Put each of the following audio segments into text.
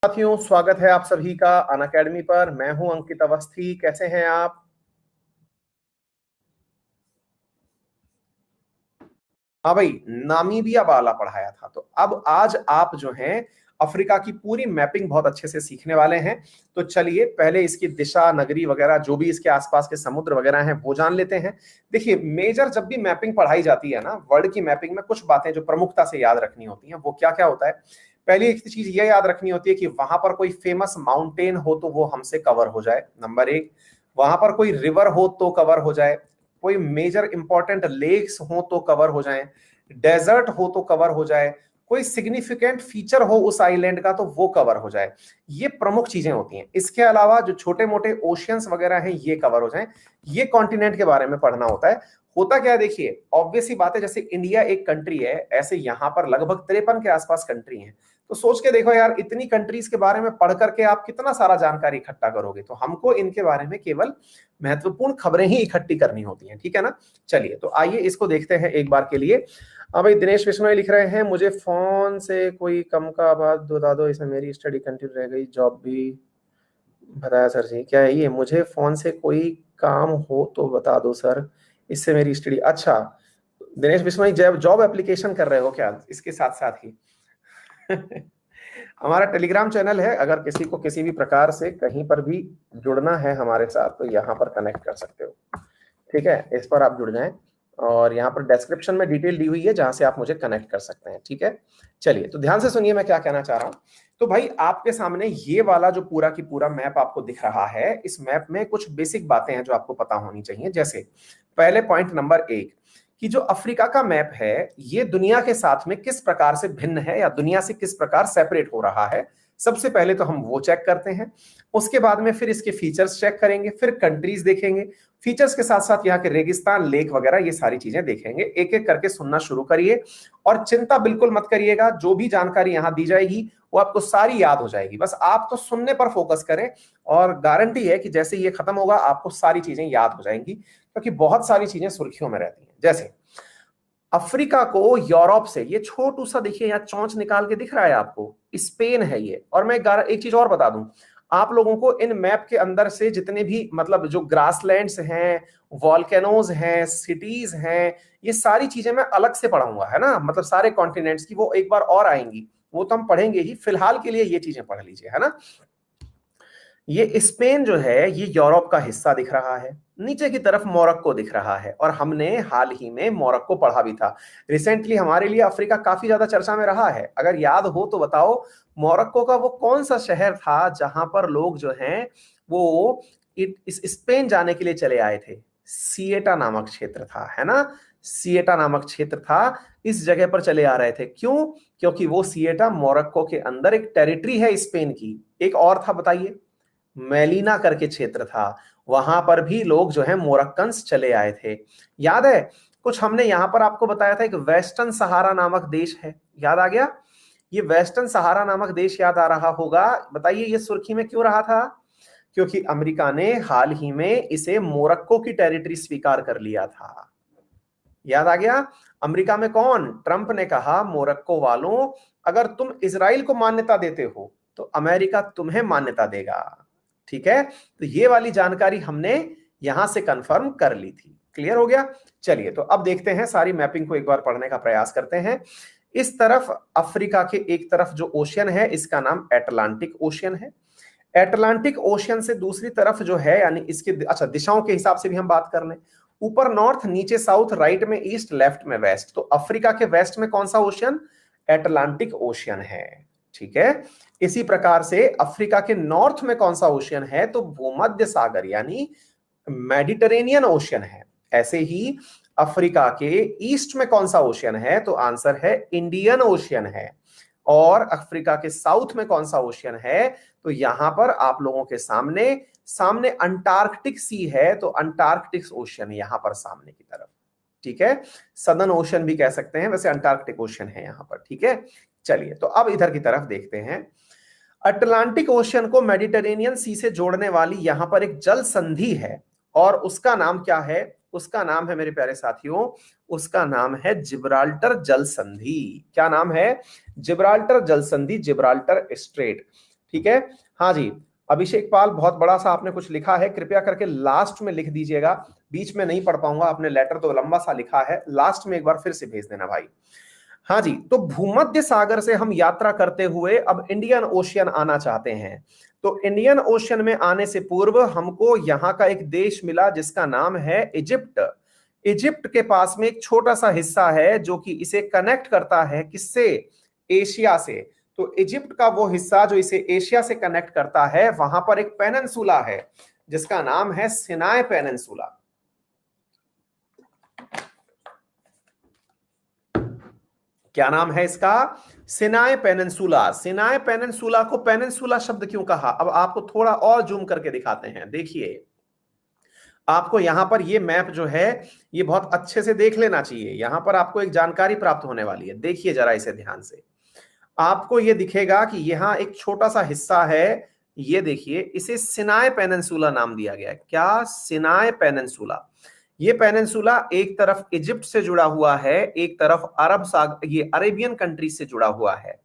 साथियों, स्वागत है आप सभी का अनअकैडमी पर। मैं हूं अंकित अवस्थी। कैसे हैं आप? हाँ भाई, नामीबिया वाला पढ़ाया था। तो अब आज आप जो हैं अफ्रीका की पूरी मैपिंग बहुत अच्छे से सीखने वाले हैं। तो चलिए पहले इसकी दिशा, नगरी वगैरह जो भी इसके आसपास के समुद्र वगैरह हैं वो जान लेते हैं। देखिए, मेजर जब भी मैपिंग पढ़ाई जाती है ना, वर्ल्ड की मैपिंग में कुछ बातें जो प्रमुखता से याद रखनी होती हैं वो क्या क्या होता है। पहली एक चीज ये याद रखनी होती है कि वहां पर कोई फेमस माउंटेन हो तो वो हमसे कवर हो जाए, नंबर एक। वहां पर कोई रिवर हो तो कवर हो जाए, कोई मेजर इंपॉर्टेंट लेक्स हो तो कवर हो जाए, डेजर्ट हो तो कवर हो जाए, कोई सिग्निफिकेंट फीचर हो उस आइलैंड का तो वो कवर हो जाए। ये प्रमुख चीजें होती हैं। इसके अलावा जो छोटे मोटे ओशियंस वगैरह हैं ये कवर हो जाएं। ये कॉन्टिनेंट के बारे में पढ़ना होता है। होता क्या है, देखिए ऑब्वियस ही बात है, जैसे इंडिया एक कंट्री है ऐसे यहां पर लगभग 53 के आसपास कंट्री हैं। तो सोच के देखो यार, इतनी कंट्रीज के बारे में पढ़ करके आप कितना सारा जानकारी इकट्ठा करोगे। तो हमको इनके बारे में केवल महत्वपूर्ण खबरें ही इकट्ठी करनी होती हैं, ठीक है ना। चलिए तो आइए इसको देखते हैं एक बार के लिए। हाँ भाई, दिनेश बिश्नोई लिख रहे हैं, मुझे फोन से कोई कम का बात बता दो, इसमें मेरी स्टडी कंटिन्यू रह गई, जॉब भी बताया सर जी। क्या है ये, मुझे फोन से कोई काम हो तो बता दो सर, इससे मेरी स्टडी। अच्छा दिनेश बिश्नोई, जब जॉब एप्लीकेशन कर रहे हो क्या इसके साथ साथ ही? हमारा टेलीग्राम चैनल है, अगर किसी को किसी भी प्रकार से कहीं पर भी जुड़ना है हमारे साथ तो यहाँ पर कनेक्ट कर सकते हो, ठीक है। इस पर आप जुड़ जाएं और यहाँ पर डिस्क्रिप्शन में डिटेल दी हुई है जहां से आप मुझे कनेक्ट कर सकते हैं, ठीक है। चलिए तो ध्यान से सुनिए मैं क्या कहना चाह रहा हूं। तो भाई आपके सामने ये वाला जो पूरा की पूरा मैप आपको दिख रहा है, इस मैप में कुछ बेसिक बातें हैं जो आपको पता होनी चाहिए। जैसे पहले पॉइंट नंबर एक, कि जो अफ्रीका का मैप है ये दुनिया के साथ में किस प्रकार से भिन्न है या दुनिया से किस प्रकार सेपरेट हो रहा है। सबसे पहले तो हम वो चेक करते हैं। उसके बाद में फिर इसके फीचर्स चेक करेंगे, फिर कंट्रीज देखेंगे, फीचर्स के साथ साथ यहाँ के रेगिस्तान, लेक वगैरह ये सारी चीजें देखेंगे। एक एक करके सुनना शुरू करिए और चिंता बिल्कुल मत करिएगा, जो भी जानकारी यहाँ दी जाएगी वो आपको सारी याद हो जाएगी। बस आप तो सुनने पर फोकस करें और गारंटी है कि जैसे ये खत्म होगा आपको सारी चीजें याद हो जाएंगी, क्योंकि बहुत सारी चीजें सुर्खियों में रहती हैं। जैसे अफ्रीका को यूरोप से, ये छोटू सा देखिए यहाँ चौंच निकाल के दिख रहा है आपको, स्पेन है ये। और मैं एक चीज और बता दूं आप लोगों को, इन मैप के अंदर से जितने भी मतलब जो ग्रासलैंड्स हैं, वॉल्केनोज हैं, सिटीज हैं, ये सारी चीजें मैं अलग से पढ़ाऊंगा, है ना। मतलब सारे कॉन्टिनेंट्स की वो एक बार और आएंगी, वो तो हम पढ़ेंगे ही। फिलहाल के लिए ये चीजें पढ़ लीजिए, है ना। ये स्पेन जो है ये यूरोप का हिस्सा दिख रहा है। नीचे की तरफ मोरक्को दिख रहा है, और हमने हाल ही में मोरक्को पढ़ा भी था। रिसेंटली हमारे लिए अफ्रीका काफी ज्यादा चर्चा में रहा है। अगर याद हो तो बताओ, मोरक्को का वो कौन सा शहर था जहां पर लोग जो हैं वो इस स्पेन जाने के लिए चले आए थे? सिएटा नामक क्षेत्र था, है ना। सिएटा नामक क्षेत्र था, इस जगह पर चले आ रहे थे। क्यों? क्योंकि वो सिएटा मोरक्को के अंदर एक टेरिटरी है स्पेन की। एक और था, बताइए। मेलिना करके क्षेत्र था, वहां पर भी लोग जो है मोरक्कन्स चले आए थे। याद है कुछ हमने यहां पर आपको बताया था, एक वेस्टर्न सहारा नामक देश है, याद आ गया? ये वेस्टर्न सहारा नामक देश याद आ रहा होगा। बताइए ये सुर्खी में क्यों रहा था? क्योंकि अमेरिका ने हाल ही में इसे मोरक्को की टेरिटरी स्वीकार कर लिया था। याद आ गया? अमेरिका में कौन? ट्रंप ने कहा, मोरक्को वालों अगर तुम इजराइल को मान्यता देते हो तो अमेरिका तुम्हें मान्यता देगा, ठीक है। तो ये वाली जानकारी हमने यहां से कंफर्म कर ली थी। क्लियर हो गया? चलिए तो अब देखते हैं, सारी मैपिंग को एक बार पढ़ने का प्रयास करते हैं। इस तरफ अफ्रीका के एक तरफ जो ओशियन है इसका नाम एटलांटिक ओशियन है। एटलांटिक ओशियन से दूसरी तरफ जो है, यानी इसके अच्छा दिशाओं के हिसाब से भी हम बात कर लें, ऊपर नॉर्थ, नीचे साउथ, राइट में ईस्ट, लेफ्ट में वेस्ट। तो अफ्रीका के वेस्ट में कौन सा ओशियन? एटलांटिक ओशियन है, ठीक है। इसी प्रकार से अफ्रीका के नॉर्थ में कौन सा ओशियन है? तो भूमध्य सागर यानी मेडिटेरेनियन ओशियन है। ऐसे ही अफ्रीका के ईस्ट में कौन सा ओशियन है? तो आंसर है इंडियन ओशियन है। और अफ्रीका के साउथ में कौन सा ओशियन है? तो यहां पर आप लोगों के सामने सामने अंटार्कटिक सी है, तो अंटार्कटिक ओशियन यहां पर सामने की तरफ, ठीक है। सदर्न ओशियन भी कह सकते हैं, वैसे अंटार्कटिक ओशियन है यहां पर, ठीक है। चलिए तो अब इधर की तरफ देखते हैं। अटलांटिक ओशियन को मेडिटेरेनियन सी से जोड़ने वाली यहां पर एक जल संधि है, और उसका नाम क्या है? उसका नाम है मेरे प्यारे साथियों, उसका नाम है जिब्राल्टर जल संधि। क्या नाम है? जिब्राल्टर जल संधि, जिब्राल्टर स्ट्रेट। ठीक है। हाँ जी, अभिषेक पाल, बहुत बड़ा सा आपने कुछ लिखा है, कृपया करके लास्ट में लिख दीजिएगा, बीच में नहीं पढ़ पाऊंगा, आपने लेटर तो लंबा सा लिखा है, लास्ट में एक बार फिर से भेज देना भाई। हाँ जी, तो भूमध्य सागर से हम यात्रा करते हुए अब इंडियन ओशियन आना चाहते हैं। तो इंडियन ओशियन में आने से पूर्व हमको यहां का एक देश मिला जिसका नाम है इजिप्ट। इजिप्ट के पास में एक छोटा सा हिस्सा है जो कि इसे कनेक्ट करता है किससे, एशिया से। तो इजिप्ट का वो हिस्सा जो इसे एशिया से कनेक्ट करता है, वहां पर एक पेनिनसुला है जिसका नाम है सिनाई पेनिनसुला। क्या नाम है इसका, सिनाई पेनिनसुला। सिनाई पेनिनसुला को पेनिनसुला शब्द क्यों कहा, अब आपको थोड़ा और जूम करके दिखाते हैं। देखिए, आपको यहां पर ये मैप जो है ये बहुत अच्छे से देख लेना चाहिए, यहां पर आपको एक जानकारी प्राप्त होने वाली है। देखिए जरा इसे ध्यान से, आपको ये दिखेगा कि यहां एक छोटा सा हिस्सा है, ये देखिए, इसे सिनाई पेनिनसुला नाम दिया गया है। क्या, सिनाई पेनिनसुला। ये पेनिनसुला एक तरफ इजिप्ट से जुड़ा हुआ है, एक तरफ अरब सागर, ये अरेबियन कंट्री से जुड़ा हुआ है।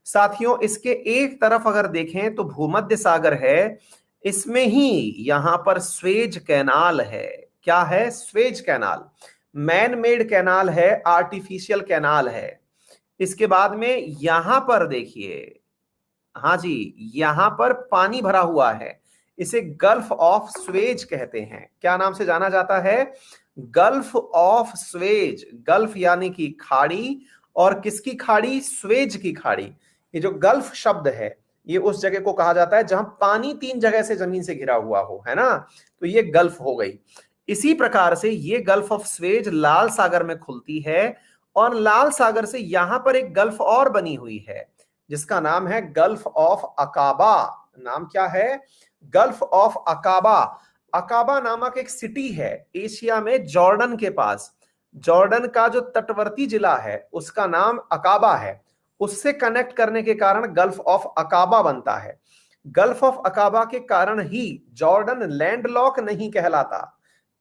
साथियों, इसके एक तरफ अगर देखें तो भूमध्य सागर है, इसमें ही यहां पर स्वेज कैनाल है। क्या है, Suez canal, man made canal है, आर्टिफिशियल कैनाल है। इसके बाद में यहां पर देखिए, हाँ जी, यहां पर पानी भरा हुआ है, इसे गल्फ ऑफ स्वेज कहते हैं। क्या नाम से जाना जाता है, गल्फ ऑफ स्वेज। गल्फ यानी कि खाड़ी, और किसकी खाड़ी, स्वेज की खाड़ी। ये जो गल्फ शब्द है ये उस जगह को कहा जाता है जहां पानी तीन जगह से जमीन से घिरा हुआ हो, है ना, तो ये गल्फ हो गई। इसी प्रकार से ये गल्फ ऑफ स्वेज लाल सागर में खुलती है, और लाल सागर से यहां पर एक गल्फ और बनी हुई है जिसका नाम है गल्फ ऑफ अकाबा। नाम क्या है, गल्फ ऑफ अकाबा। अकाबा नामक एक सिटी है एशिया में, जॉर्डन के पास। जॉर्डन का जो तटवर्ती जिला है उसका नाम अकाबा है, उससे कनेक्ट करने के कारण गल्फ ऑफ अकाबा बनता है। गल्फ ऑफ अकाबा के कारण ही जॉर्डन लैंडलॉक नहीं कहलाता।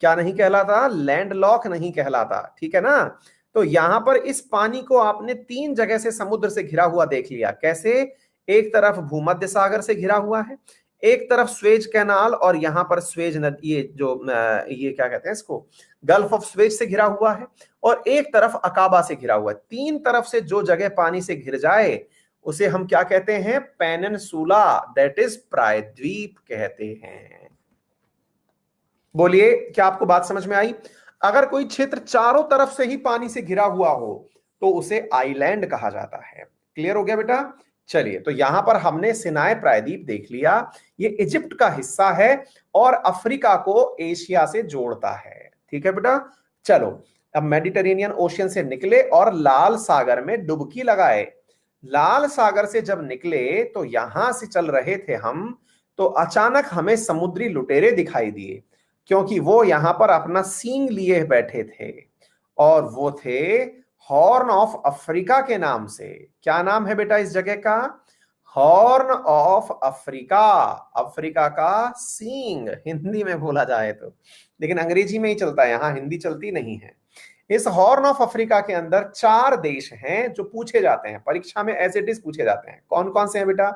क्या नहीं कहलाता, लैंडलॉक नहीं कहलाता, ठीक है ना। तो यहां पर इस पानी को आपने तीन जगह से समुद्र से घिरा हुआ देख लिया। कैसे, एक तरफ भूमध्य सागर से घिरा हुआ है, एक तरफ स्वेज कैनाल, और यहां पर स्वेज नदी, ये जो ये क्या कहते हैं इसको, गल्फ ऑफ स्वेज से घिरा हुआ है, और एक तरफ अकाबा से घिरा हुआ है। तीन तरफ से जो जगह पानी से घिर जाए उसे हम क्या कहते हैं, पेनिनसुला, दैट इज प्रायद्वीप कहते हैं। बोलिए, क्या आपको बात समझ में आई। अगर कोई क्षेत्र चारों तरफ से ही पानी से घिरा हुआ हो तो उसे आइलैंड कहा जाता है। क्लियर हो गया बेटा। चलिए, तो यहां पर हमने सिनाई प्रायद्वीप देख लिया, ये इजिप्ट का हिस्सा है और अफ्रीका को एशिया से जोड़ता है। ठीक है बेटा। चलो, अब मेडिटेरेनियन ओशियन से निकले और लाल सागर में डुबकी लगाए। लाल सागर से जब निकले तो यहां से चल रहे थे हम, तो अचानक हमें समुद्री लुटेरे दिखाई दिए, क्योंकि वो यहां पर अपना सींग लिए बैठे थे, और वो थे हॉर्न ऑफ अफ्रीका के नाम से। क्या नाम है बेटा इस जगह का, हॉर्न ऑफ अफ्रीका। अफ्रीका का सींग हिंदी में बोला जाए तो, लेकिन अंग्रेजी में ही चलता है, यहां हिंदी चलती नहीं है। इस हॉर्न ऑफ अफ्रीका के अंदर चार देश हैं जो पूछे जाते हैं परीक्षा में, एज इट इज पूछे जाते हैं। कौन कौन से हैं बेटा,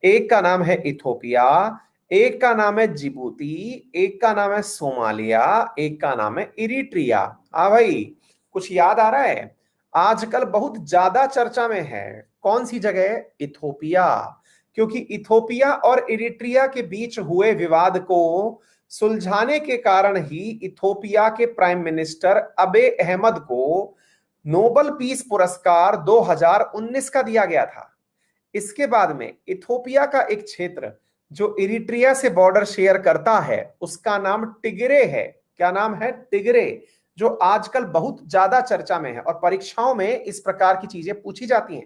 एक का नाम है इथोपिया, एक का नाम है जिबूती, एक का नाम है सोमालिया, एक का नाम है इरिट्रिया। हाँ भाई, कुछ याद आ रहा है। आजकल बहुत ज्यादा चर्चा में है कौन सी जगह, इथोपिया, क्योंकि इथोपिया और इरिट्रिया के बीच हुए विवाद को सुलझाने के कारण ही इथोपिया के प्राइम मिनिस्टर अबे अहमद को नोबेल पीस पुरस्कार 2019 का दिया गया था। इसके बाद में इथोपिया का एक क्षेत्र जो इरिट्रिया से बॉर्डर शेयर करता है उसका नाम टिग्रे है। क्या नाम है, टिग्रे, जो आजकल बहुत ज्यादा चर्चा में है, और परीक्षाओं में इस प्रकार की चीजें पूछी जाती हैं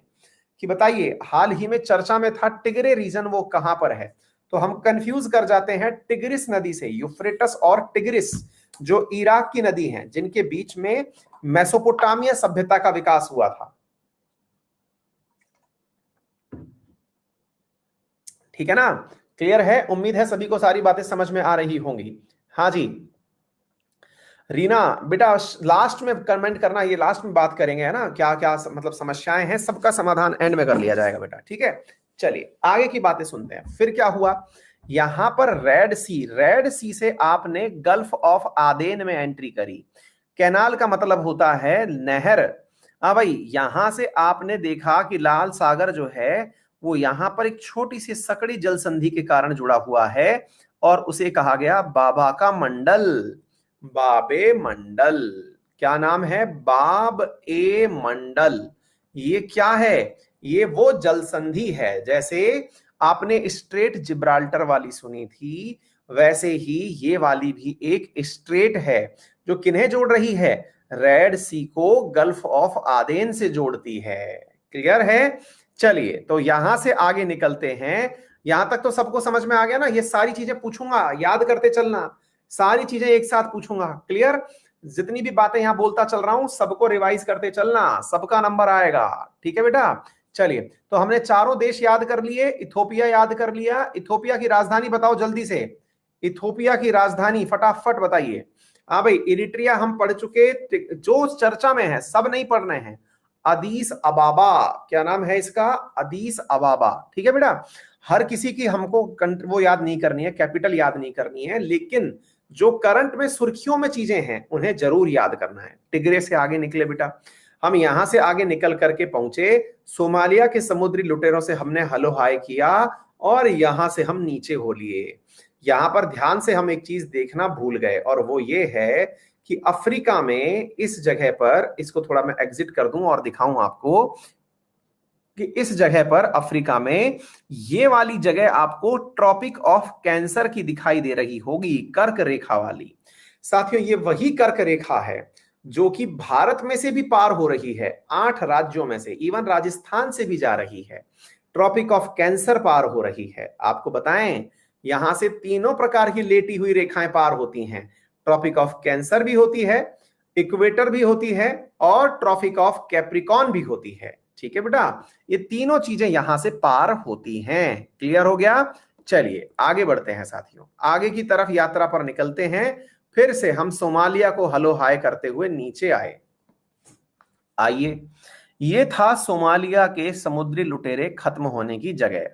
कि बताइए, हाल ही में चर्चा में था टिग्रे रीजन, वो कहां पर है। तो हम कंफ्यूज कर जाते हैं टिग्रिस नदी से, यूफ्रेटस और टिग्रिस जो इराक की नदी हैं, जिनके बीच में मेसोपोटामिया सभ्यता का विकास हुआ था। ठीक है ना, क्लियर है। उम्मीद है सभी को सारी बातें समझ में आ रही होंगी। हाँ जी रीना बेटा, लास्ट में कमेंट करना, ये लास्ट में बात करेंगे, है ना, क्या क्या मतलब समस्याएं हैं, सबका समाधान एंड में कर लिया जाएगा बेटा। ठीक है, चलिए आगे की बातें सुनते हैं। फिर क्या हुआ, यहां पर रेड सी से आपने गल्फ ऑफ आदेन में एंट्री करी। कैनाल का मतलब होता है नहर। हाँ भाई, यहां से आपने देखा कि लाल सागर जो है वो यहां पर एक छोटी सी सकड़ी जल संधि के कारण जुड़ा हुआ है और उसे कहा गया बाबा का मंडल, बाबे मंडल। क्या नाम है, बाब ए मंडल। ये क्या है, ये वो जल संधि है। जैसे आपने स्ट्रेट जिब्राल्टर वाली सुनी थी, वैसे ही ये वाली भी एक स्ट्रेट है जो किन्हें जोड़ रही है, रेड सी को गल्फ ऑफ आदेन से जोड़ती है। क्लियर है। चलिए तो यहां से आगे निकलते हैं। यहां तक तो सबको समझ में आ गया ना, ये सारी चीजें पूछूंगा, याद करते चलना, सारी चीजें एक साथ पूछूंगा। क्लियर, जितनी भी बातें यहां बोलता चल रहा हूं सबको रिवाइज करते चलना, सबका नंबर आएगा। ठीक है बेटा। चलिए तो हमने चारों देश याद कर लिए, इथोपिया याद कर लिया। इथोपिया की राजधानी बताओ जल्दी से, इथोपिया की राजधानी फटाफट बताइए। हाँ भाई, इरिट्रिया हम पढ़ चुके, जो चर्चा में है सब नहीं पढ़ने हैं। अदीस अबाबा, क्या नाम है इसका, अदीस अबाबा। ठीक है बेटा, हर किसी की हमको वो याद नहीं करनी है, कैपिटल याद नहीं करनी है, लेकिन जो करंट में सुर्खियों में चीजें हैं उन्हें जरूर याद करना है। टिग्रे से आगे निकले बेटा, हम यहां से आगे निकल करके पहुंचे सोमालिया के समुद्री लुटेरों से हमने हलो हाय किया और यहां से हम नीचे हो लिए। यहां पर ध्यान से हम एक चीज देखना भूल गए और वो ये है कि अफ्रीका में इस जगह पर, इसको थोड़ा मैं एग्जिट कर दूं और दिखाऊं आपको कि इस जगह पर अफ्रीका में ये वाली जगह आपको ट्रॉपिक ऑफ कैंसर की दिखाई दे रही होगी, कर्क रेखा वाली। साथियों ये वही कर्क रेखा है जो कि भारत में से भी पार हो रही है, 8 राज्यों में से, इवन राजस्थान से भी जा रही है। ट्रॉपिक ऑफ कैंसर पार हो रही है। आपको बताएं, यहां से तीनों प्रकार की लेटी हुई रेखाएं पार होती हैं। ट्रॉपिक ऑफ कैंसर भी होती है, इक्वेटर भी होती है और ट्रॉपिक ऑफ कैप्रिकॉन भी होती है। ठीक है बेटा, ये तीनों चीजें यहां से पार होती हैं। क्लियर हो गया। चलिए आगे बढ़ते हैं साथियों, आगे की तरफ यात्रा पर निकलते हैं। फिर से हम सोमालिया को हलो हाय करते हुए नीचे आए। आइए, ये था सोमालिया के समुद्री लुटेरे खत्म होने की जगह।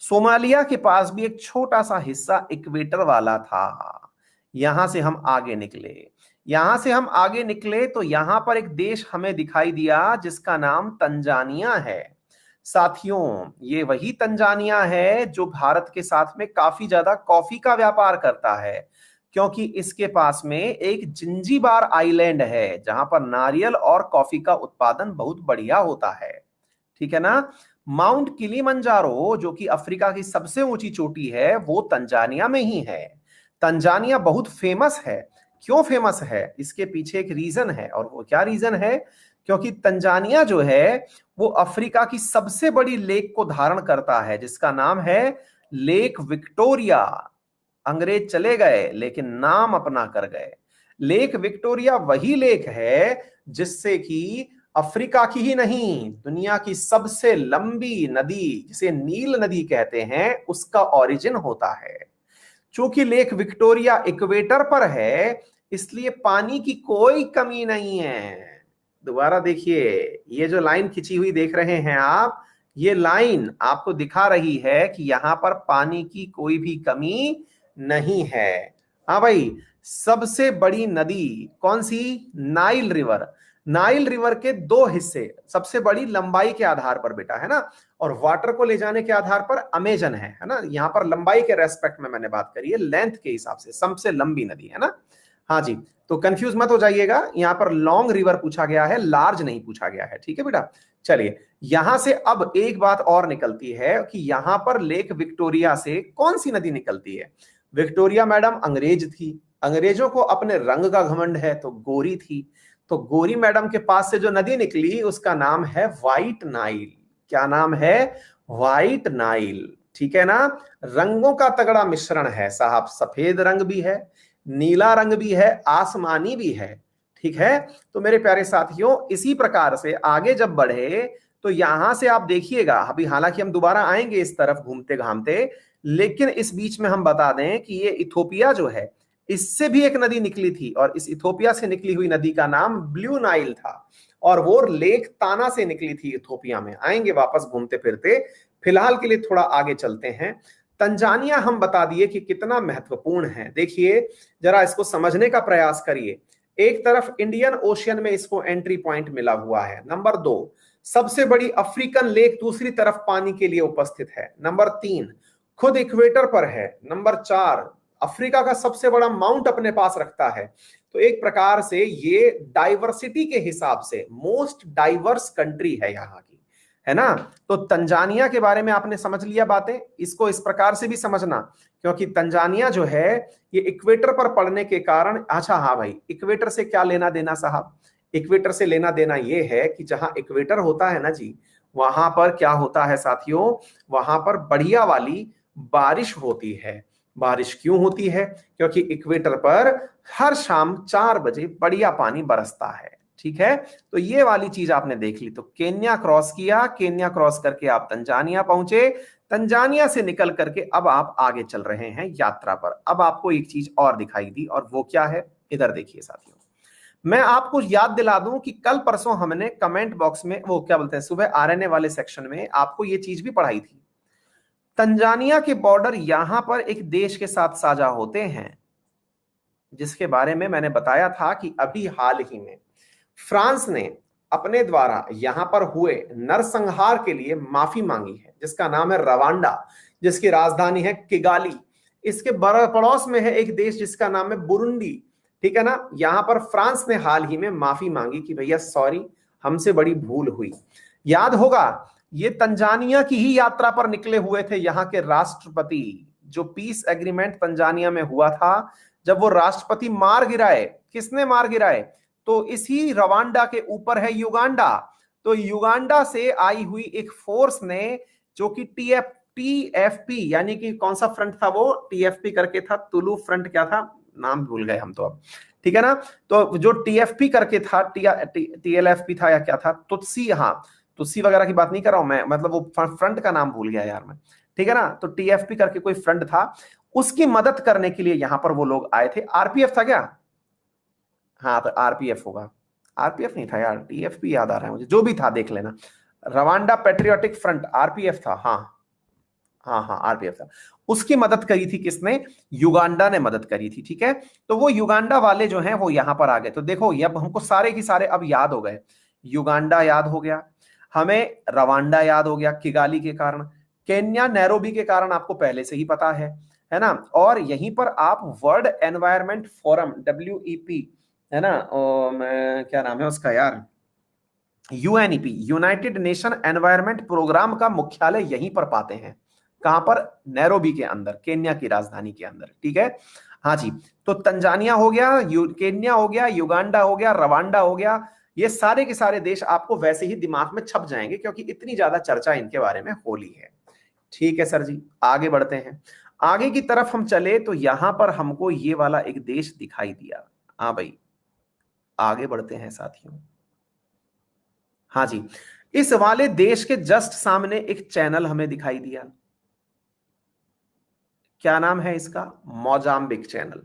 सोमालिया के पास भी एक छोटा सा हिस्सा इक्वेटर वाला था। यहां से हम आगे निकले, यहां से हम आगे निकले तो यहां पर एक देश हमें दिखाई दिया जिसका नाम तंजानिया है। साथियों ये वही तंजानिया है जो भारत के साथ में काफी ज्यादा कॉफी का व्यापार करता है, क्योंकि इसके पास में एक जिंजीबार आइलैंड है जहां पर नारियल और कॉफी का उत्पादन बहुत बढ़िया होता है। ठीक है ना। माउंट किलिमंजारो जो कि अफ्रीका की सबसे ऊंची चोटी है वो तंजानिया में ही है। तंजानिया बहुत फेमस है। क्यों फेमस है, इसके पीछे एक रीजन है, और वो क्या रीजन है, क्योंकि तंजानिया जो है वो अफ्रीका की सबसे बड़ी लेक को धारण करता है जिसका नाम है लेक विक्टोरिया। अंग्रेज चले गए लेकिन नाम अपना कर गए। लेक विक्टोरिया वही लेक है जिससे कि अफ्रीका की ही नहीं, दुनिया की सबसे लंबी नदी जिसे नील नदी कहते हैं उसका ओरिजिन होता है। चूंकि लेक विक्टोरिया इक्वेटर पर है इसलिए पानी की कोई कमी नहीं है। दोबारा देखिए, ये जो लाइन खिंची हुई देख रहे हैं आप, ये लाइन आपको दिखा रही है कि यहां पर पानी की कोई भी कमी नहीं है। हाँ भाई, सबसे बड़ी नदी कौन सी, नाइल रिवर। नाइल रिवर के 2 हिस्से, सबसे बड़ी लंबाई के आधार पर बेटा, है ना, और वाटर को ले जाने के आधार पर अमेजन है ना। यहां पर लंबाई के रेस्पेक्ट में मैंने बात करी है, लेंथ के हिसाब से सबसे लंबी नदी है ना। हाँ जी, तो कंफ्यूज मत हो जाइएगा, यहां पर लॉन्ग रिवर पूछा गया है, लार्ज नहीं पूछा गया है। ठीक है बेटा। चलिए यहां से अब एक बात और निकलती है कि यहां पर लेक विक्टोरिया से कौन सी नदी निकलती है। विक्टोरिया मैडम अंग्रेज थी, अंग्रेजों को अपने रंग का घमंड है तो गोरी थी, तो गोरी मैडम के पास से जो नदी निकली उसका नाम है व्हाइट नाइल। क्या नाम है, व्हाइट नाइल। ठीक है ना। रंगों का तगड़ा मिश्रण है साहब, सफेद रंग भी है, नीला रंग भी है, आसमानी भी है। ठीक है। तो मेरे प्यारे साथियों इसी प्रकार से आगे जब बढ़े तो यहां से आप देखिएगा, अभी हालांकि हम दोबारा आएंगे इस तरफ घूमते घामते, लेकिन इस बीच में हम बता दें कि ये इथोपिया जो है इससे भी एक नदी निकली थी और इस इथोपिया से निकली हुई नदी का नाम ब्लू नाइल था और वो लेक ताना से निकली थी इथोपिया में। आएंगे वापस घूमते फिरते, फिलहाल के लिए थोड़ा आगे चलते हैं। तंजानिया हम बता दिए कि कितना महत्वपूर्ण है। देखिए जरा इसको समझने का प्रयास करिए। एक तरफ इंडियन ओशियन में इसको एंट्री पॉइंट मिला हुआ है। नंबर 2, सबसे बड़ी अफ्रीकन लेक दूसरी तरफ पानी के लिए उपस्थित है। नंबर 3, खुद इक्वेटर पर है। नंबर 4, अफ्रीका का सबसे बड़ा माउंट अपने पास रखता है। तो एक प्रकार से ये डाइवर्सिटी के हिसाब से मोस्ट डाइवर्स कंट्री है यहाँ की, है ना। तो तंजानिया के बारे में आपने समझ लिया बातें। इसको इस प्रकार से भी समझना, क्योंकि तंजानिया जो है ये इक्वेटर पर पड़ने के कारण, अच्छा हाँ भाई, इक्वेटर से क्या लेना देना साहब? इक्वेटर से लेना देना ये है कि जहां इक्वेटर होता है ना जी, वहां पर क्या होता है साथियों, वहां पर बढ़िया वाली बारिश होती है। बारिश क्यों होती है? क्योंकि इक्वेटर पर हर शाम 4 बजे बढ़िया पानी बरसता है। ठीक है, तो ये वाली चीज आपने देख ली। तो केन्या क्रॉस किया, केन्या क्रॉस करके आप तंजानिया पहुंचे, तंजानिया से निकल करके अब आप आगे चल रहे हैं यात्रा पर। अब आपको एक चीज और दिखाई दी, और वो क्या है? इधर देखिए साथियों, मैं आपको याद दिला दूं कि कल परसों हमने कमेंट बॉक्स में, वो क्या बोलते हैं, सुबह आरएनए वाले सेक्शन में आपको ये चीज भी पढ़ाई थी। तंजानिया के बॉर्डर यहां पर एक देश के साथ साझा होते हैं, जिसके बारे में मैंने बताया था कि अभी हाल ही में फ्रांस ने अपने द्वारा यहां पर हुए नरसंहार के लिए माफी मांगी है, जिसका नाम है रवांडा, जिसकी राजधानी है किगाली। इसके पड़ोस में है एक देश जिसका नाम है बुरुंडी। ठीक है ना। यहां पर फ्रांस ने हाल ही में माफी मांगी कि भैया सॉरी, हमसे बड़ी भूल हुई। याद होगा ये तंजानिया की ही यात्रा पर निकले हुए थे यहाँ के राष्ट्रपति। जो पीस एग्रीमेंट तंजानिया में हुआ था, जब वो राष्ट्रपति मार गिराए, किसने मार गिराए? तो इसी रवांडा के ऊपर है युगांडा। तो युगांडा से आई हुई एक फोर्स ने, जो कि टीएफपी, यानी कि कौन सा फ्रंट था वो? टीएफपी करके था, तुलु फ्रंट, क्या था नाम भूल गए हम तो अब। ठीक है ना। तो जो टीएफपी करके था, टीएलएफपी था या क्या था, तुत्सी, हाँ तुत्सी वगैरह की बात नहीं कर रहा हूं मैं, मतलब वो फ्रंट का नाम भूल गया यार मैं। ठीक है ना। तो टीएफपी करके कोई फ्रंट था, उसकी मदद करने के लिए यहां पर वो लोग आए थे। आरपीएफ था क्या? हाँ तो आरपीएफ होगा। आरपीएफ नहीं था यार, टीएफपी याद आ रहा है मुझे, जो भी था देख लेना। रवांडा पेट्रियोटिक फ्रंट, आरपीएफ था। हाँ हाँ हाँ आरपीएफ था। उसकी मदद करी थी किसने? युगांडा ने मदद करी थी। ठीक है। तो वो युगांडा वाले जो हैं वो यहां पर आ गए। तो देखो ये अब हमको सारे की सारे अब याद हो गए। युगांडा याद हो गया हमें, रवांडा याद हो गया किगाली के कारण, केन्या नैरोबी के कारण आपको पहले से ही पता है ना। और यहीं पर आप वर्ल्ड एनवायरमेंट फोरम, WEP, है ना, क्या नाम है उसका यार, UNEP, united nation environment programme का मुख्यालय यहीं पर पाते हैं। कहां पर? नैरोबी के अंदर, केन्या की राजधानी के अंदर। ठीक है। हाँ जी। तो तंजानिया हो गया, केन्या हो गया, युगांडा हो गया, रवांडा हो गया। ये सारे के सारे देश आपको वैसे ही दिमाग में छप जाएंगे, क्योंकि इतनी ज्यादा चर्चा इनके बारे में होली है। ठीक है सर जी, आगे बढ़ते हैं। आगे की तरफ हम चले तो यहां पर हमको ये वाला एक देश दिखाई दिया। हाँ भाई, आगे बढ़ते हैं साथियों। हाँ जी, इस वाले देश के जस्ट सामने एक चैनल हमें दिखाई दिया। क्या नाम है इसका? Mozambique channel.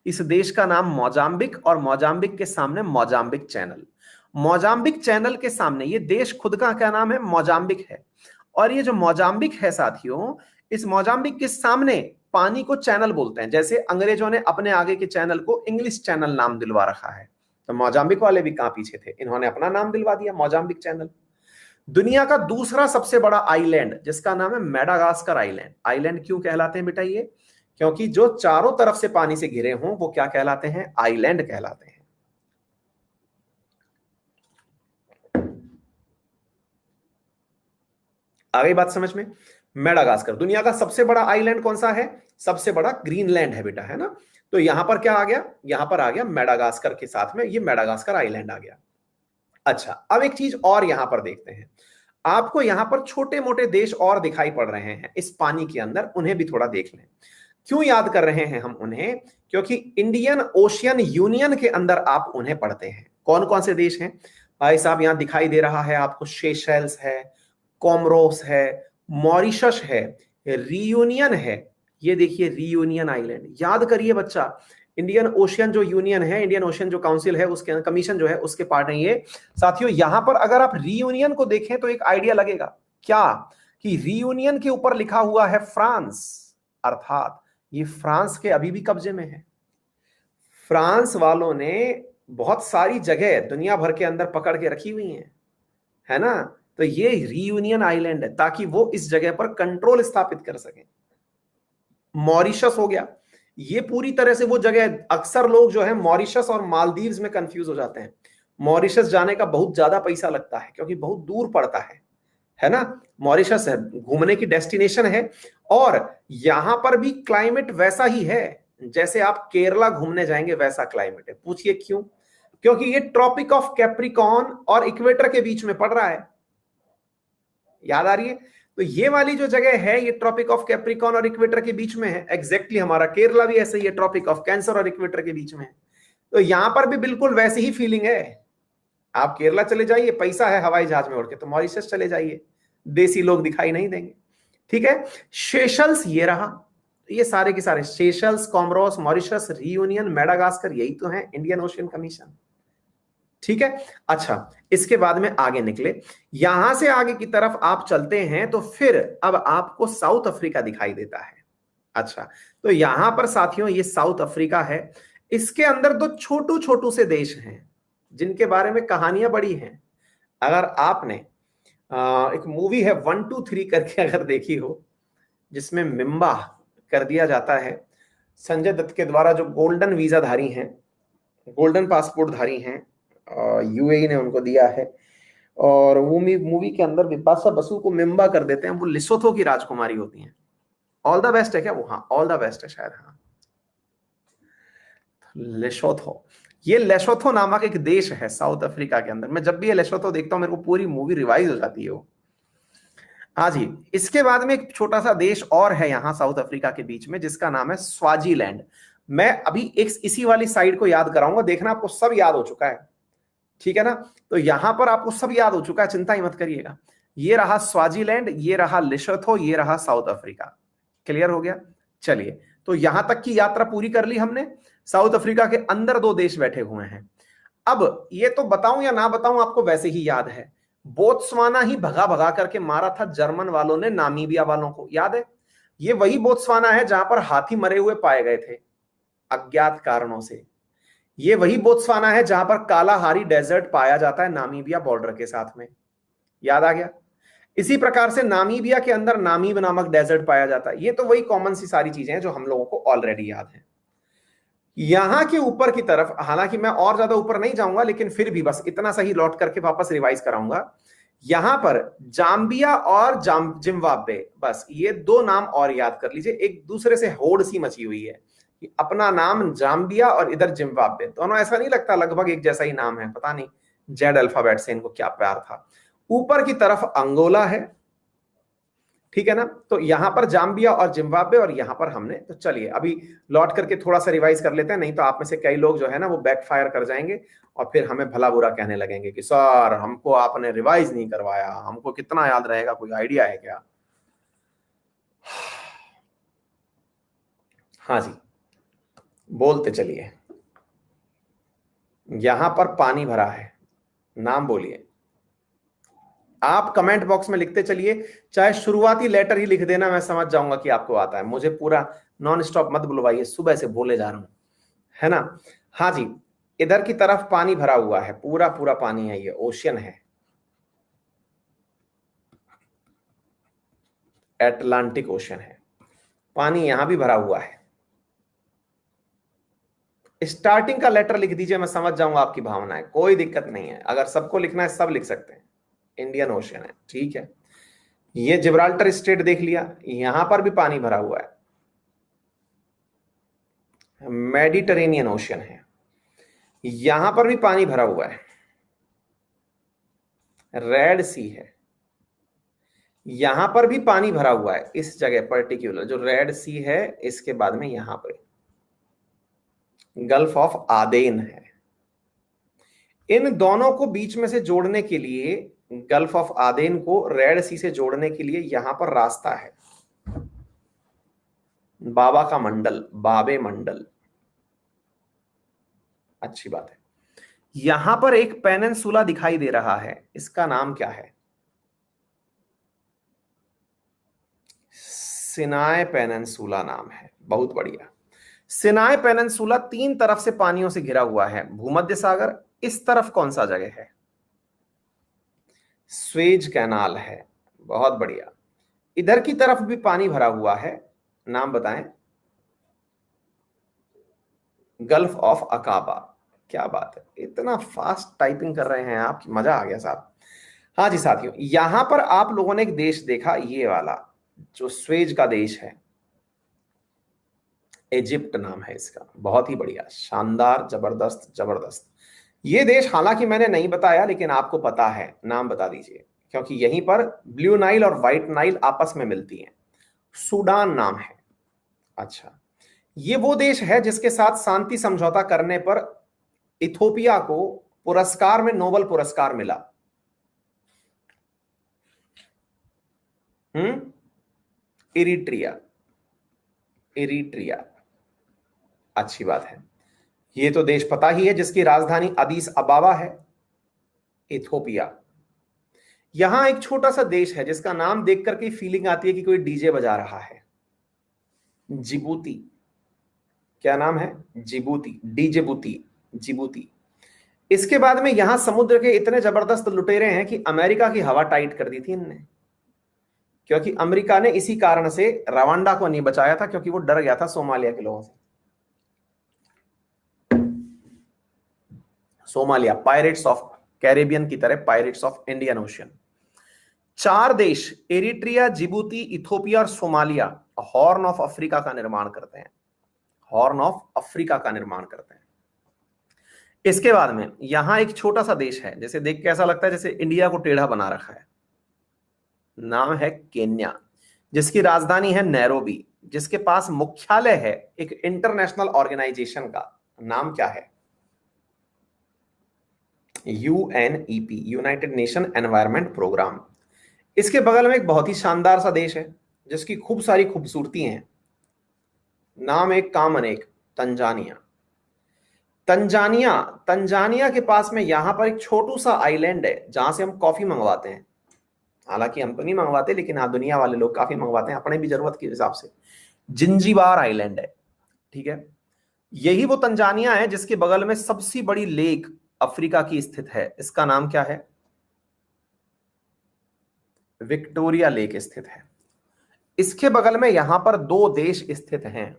इस देश का नाम मोजाम्बिक, और मोजाम्बिक के सामने मोजाम्बिक चैनल। मोजाम्बिक चैनल के सामने ये देश खुद का क्या नाम है? मोजाम्बिक है। और ये जो मोजाम्बिक है साथियों, इस मोजाम्बिक के सामने पानी को चैनल बोलते हैं। जैसे अंग्रेजों ने अपने आगे के चैनल को इंग्लिश चैनल नाम दिलवा रखा है, तो मोजाम्बिक वाले भी कहां पीछे थे, इन्होंने अपना नाम दिलवा दिया मोजाम्बिक चैनल। दुनिया का दूसरा सबसे बड़ा आइलैंड, जिसका नाम है मेडागास्कर आइलैंड। आइलैंड क्यों कहलाते हैं बेटा ये? क्योंकि जो चारों तरफ से पानी से घिरे हों वो क्या कहलाते हैं? आइलैंड कहलाते हैं। आ गई बात समझ में? मेडागास्कर दुनिया का सबसे बड़ा आइलैंड कौन सा है? सबसे बड़ा ग्रीनलैंड है बेटा, है ना। तो यहां पर क्या आ गया? यहां पर आ गया मेडागास्कर के साथ में ये मेडागास्कर आइलैंड आ गया। अच्छा, अब एक चीज और यहां पर देखते हैं। आपको यहां पर छोटे मोटे देश और दिखाई पड़ रहे हैं इस पानी के अंदर, उन्हें भी थोड़ा देख लें। क्यों याद कर रहे हैं हम उन्हें? क्योंकि इंडियन ओशियन यूनियन के अंदर आप उन्हें पढ़ते हैं। कौन कौन से देश हैं भाई साहब? यहां दिखाई दे रहा है आपको, सेशेल्स है, कोमोरोस है, मॉरिशस है, रियूनियन है। ये देखिए रियूनियन आइलैंड, याद करिए बच्चा। इंडियन ओशियन जो यूनियन है, इंडियन ओशियन जो काउंसिल है, उसके कमीशन जो है उसके पार्ट है ये साथियों। यहां पर अगर आप रियूनियन को देखें तो एक आइडिया लगेगा क्या, कि रीयूनियन के ऊपर लिखा हुआ है फ्रांस, अर्थात ये फ्रांस के अभी भी कब्जे में है। फ्रांस वालों ने बहुत सारी जगह दुनिया भर के अंदर पकड़ के रखी हुई है ना। तो ये रीयूनियन आइलैंड है ताकि वो इस जगह पर कंट्रोल स्थापित कर सकें। मॉरिशस हो गया, ये पूरी तरह से वो जगह, अक्सर लोग जो है मॉरिशस और मालदीव्स में कंफ्यूज हो जाते हैं। मॉरिशस जाने का बहुत ज्यादा पैसा लगता है क्योंकि बहुत दूर पड़ता है ना। मॉरिशस है घूमने की डेस्टिनेशन है, और यहां पर भी क्लाइमेट वैसा ही है जैसे आप केरला घूमने जाएंगे, वैसा क्लाइमेट है। पूछिए क्यों? क्योंकि ये ट्रॉपिक ऑफ कैप्रिकॉर्न और इक्वेटर के बीच में पड़ रहा है। याद आ रही है? तो ये वाली जो जगह है ये ट्रॉपिक ऑफ कैप्रिकॉर्न और इक्वेटर के बीच में है। एग्जैक्टली हमारा केरला भी ऐसे ही है, ट्रॉपिक ऑफ कैंसर और इक्वेटर के बीच में है। तो यहां पर भी बिल्कुल वैसी ही फीलिंग है। आप केरला चले जाइए, पैसा है हवाई जहाज में उड़ के, तो मॉरिशस चले जाइए, देसी लोग दिखाई नहीं देंगे। ठीक है। सेशल्स ये रहा, ये सारे के सारे सेशल्स, कॉमोरोस, मॉरिशस, रियूनियन, मेडागास्कर, यही तो है इंडियन ओशियन कमीशन। ठीक है। अच्छा, इसके बाद में आगे निकले, यहां से आगे की तरफ आप चलते हैं तो फिर अब आपको साउथ अफ्रीका दिखाई देता है। अच्छा, तो यहां पर साथियों ये साउथ अफ्रीका है। इसके अंदर दो छोटू छोटू से देश हैं जिनके बारे में कहानियां बड़ी हैं। अगर आपने एक मूवी है 123 करके अगर देखी हो, जिसमें मिम्बा कर दिया जाता है संजय दत्त के द्वारा, जो गोल्डन वीजा धारी हैं, गोल्डन पासपोर्ट धारी हैं, यूएई ने उनको दिया है, और वो मूवी के अंदर बिपाशा बसु को मिम्बा कर देते हैं, वो लिसोथो की राजकुमारी होती हैं। ऑल द बेस्ट है क्या वो? हाँ, ऑल द बेस्ट है शायद। हाँ, लेशोथो, ये लेशोथो नामक एक देश है साउथ अफ्रीका के अंदर। मैं जब भी ये लेशोथो देखता हूं मेरे को पूरी मूवी रिवाइज हो जाती है वो। हाँ जी, इसके बाद में एक छोटा सा देश और है यहाँ साउथ अफ्रीका के बीच में, जिसका नाम है स्वाजीलैंड। मैं अभी एक इसी वाली साइड को याद कराऊंगा, देखना आपको सब याद हो चुका है। ठीक है ना। तो यहां पर आपको सब याद हो चुका है, चिंता ही मत करिएगा। ये रहा स्वाजीलैंड, ये रहा लेशोथो, ये रहा साउथ अफ्रीका। क्लियर हो गया? चलिए, तो यहां तक की यात्रा पूरी कर ली हमने। साउथ अफ्रीका के अंदर दो देश बैठे हुए हैं। अब ये तो बताऊं या ना बताऊं, आपको वैसे ही याद है, बोत्सवाना ही भगा भगा करके मारा था जर्मन वालों ने नामीबिया वालों को, याद है? ये वही बोत्सवाना है जहां पर हाथी मरे हुए पाए गए थे अज्ञात कारणों से। ये वही बोत्सवाना है जहां पर कालाहारी डेजर्ट पाया जाता है नामीबिया बॉर्डर के साथ में। याद आ गया? इसी प्रकार से नामीबिया के अंदर नामीब नामक डेजर्ट पाया जाता है। ये तो वही कॉमन सी सारी चीजें हैं जो हम लोगों को ऑलरेडी याद है। यहां के ऊपर की तरफ, हालांकि मैं और ज्यादा ऊपर नहीं जाऊंगा, लेकिन फिर भी बस इतना सही लौट करके वापस रिवाइज कराऊंगा। यहां पर जाम्बिया और जिम्बाब्वे, बस ये दो नाम और याद कर लीजिए। एक दूसरे से होड़ सी मची हुई है, अपना नाम जाम्बिया और इधर जिम्बाब्वे, दोनों ऐसा नहीं लगता लगभग एक जैसा ही नाम है, पता नहीं जेड अल्फाबेट से इनको क्या प्यार था। ऊपर की तरफ अंगोला है, ठीक है ना। तो यहां पर जाम्बिया और जिम्बाब्वे, और यहां पर हमने, तो चलिए अभी लौट करके थोड़ा सा रिवाइज कर लेते हैं, नहीं तो आप में से कई लोग जो है ना वो बैकफायर कर जाएंगे और फिर हमें भला बुरा कहने लगेंगे कि सर हमको आपने रिवाइज नहीं करवाया, हमको कितना याद रहेगा, कोई आइडिया है क्या? हाँ जी, बोलते चलिए। यहां पर पानी भरा है, नाम बोलिए। आप कमेंट बॉक्स में लिखते चलिए, चाहे शुरुआती लेटर ही लिख देना, मैं समझ जाऊंगा कि आपको आता है। मुझे पूरा नॉन स्टॉप मत बुलवाइए, सुबह से बोले जा रहा हूं, है ना। हाँ जी, इधर की तरफ पानी भरा हुआ है, पूरा पूरा पानी है, ये ओशियन है, एटलांटिक ओशियन है। पानी यहां भी भरा हुआ है। स्टार्टिंग का लेटर लिख दीजिए, मैं समझ जाऊंगा आपकी भावनाएं, कोई दिक्कत नहीं है। अगर सबको लिखना है सब लिख सकते हैं। इंडियन ओशियन है, ठीक है। ये जिब्राल्टर स्ट्रेट देख लिया, यहां पर भी पानी भरा हुआ है, मेडिटरेनियन ओशियन है। यहां पर भी पानी भरा हुआ है, रेड सी है। यहां पर भी पानी भरा हुआ है, इस जगह पर्टिकुलर जो रेड सी है, इसके बाद में यहां पर गल्फ ऑफ आदेन है। इन दोनों को बीच में से जोड़ने के लिए, गल्फ ऑफ आदेन को रेड सी से जोड़ने के लिए यहां पर रास्ता है, बाबा का मंडल, बाबे मंडल। अच्छी बात है। यहां पर एक पेनिनसुला दिखाई दे रहा है, इसका नाम क्या है? सिनाई पेनिनसुला नाम है, बहुत बढ़िया। सिनाई पेनिनसुला 3 तरफ से पानियों से घिरा हुआ है, भूमध्य सागर, इस तरफ कौन सा जगह है? स्वेज कैनाल है, बहुत बढ़िया। इधर की तरफ भी पानी भरा हुआ है, नाम बताएं। Gulf of Aqaba. क्या बात है, इतना फास्ट टाइपिंग कर रहे हैं आप, मजा आ गया साहब। हाँ जी साथियों, यहां पर आप लोगों ने एक देश देखा, ये वाला जो स्वेज का देश है, इजिप्ट नाम है इसका, बहुत ही बढ़िया, शानदार, जबरदस्त जबरदस्त। ये देश हालांकि मैंने नहीं बताया, लेकिन आपको पता है, नाम बता दीजिए, क्योंकि यहीं पर ब्लू नाइल और व्हाइट नाइल आपस में मिलती हैं। सूडान नाम है। अच्छा, ये वो देश है जिसके साथ शांति समझौता करने पर इथोपिया को पुरस्कार में नोबेल पुरस्कार मिला। इरिट्रिया, इरिट्रिया, अच्छी बात है। ये तो देश पता ही है जिसकी राजधानी अदीस अबाबा है, इथोपिया। यहां एक छोटा सा देश है जिसका नाम देख करके फीलिंग आती है कि कोई डीजे बजा रहा है, जिबूती। क्या नाम है? Djibouti, Djibouti, Djibouti. इसके बाद में यहां समुद्र के इतने जबरदस्त लुटेरे हैं कि अमेरिका की हवा टाइट कर दी थी इनने, क्योंकि अमेरिका ने इसी कारण से रवांडा को नहीं बचाया था, क्योंकि वो डर गया था सोमालिया के लोगों से। सोमालिया, पायरेट्स ऑफ कैरेबियन की तरह, पायरेट्स ऑफ इंडियन ओशियन। 4 देश, एरिट्रिया, जिबूती, इथोपिया और सोमालिया, हॉर्न ऑफ अफ्रीका का निर्माण करते हैं, हॉर्न ऑफ अफ्रीका का निर्माण करते हैं। इसके बाद में यहां एक छोटा सा देश है, जैसे देख के ऐसा लगता है जैसे इंडिया को टेढ़ा बना रखा है, नाम है केन्या, जिसकी राजधानी है नैरोबी, जिसके पास मुख्यालय है एक इंटरनेशनल ऑर्गेनाइजेशन का, नाम क्या है? UNEP, united nation environment programme. इसके बगल में एक बहुत ही शानदार सा देश है जिसकी खूब सारी खूबसूरती हैं, नाम एक काम अनेक, तंजानिया। तंजानिया, तंजानिया के पास में यहां पर एक छोटू सा आइलैंड है जहां से हम कॉफी मंगवाते हैं। हालांकि हम तो नहीं मंगवाते, लेकिन हाँ दुनिया वाले लोग काफी मंगवाते हैं अपने भी जरूरत के हिसाब से। जिंजीबार आइलैंड है, ठीक है। यही वो तंजानिया है जिसके बगल में सबसे बड़ी लेक अफ्रीका की स्थित है, इसका नाम क्या है? विक्टोरिया लेक स्थित है। इसके बगल में यहां पर 2 देश स्थित हैं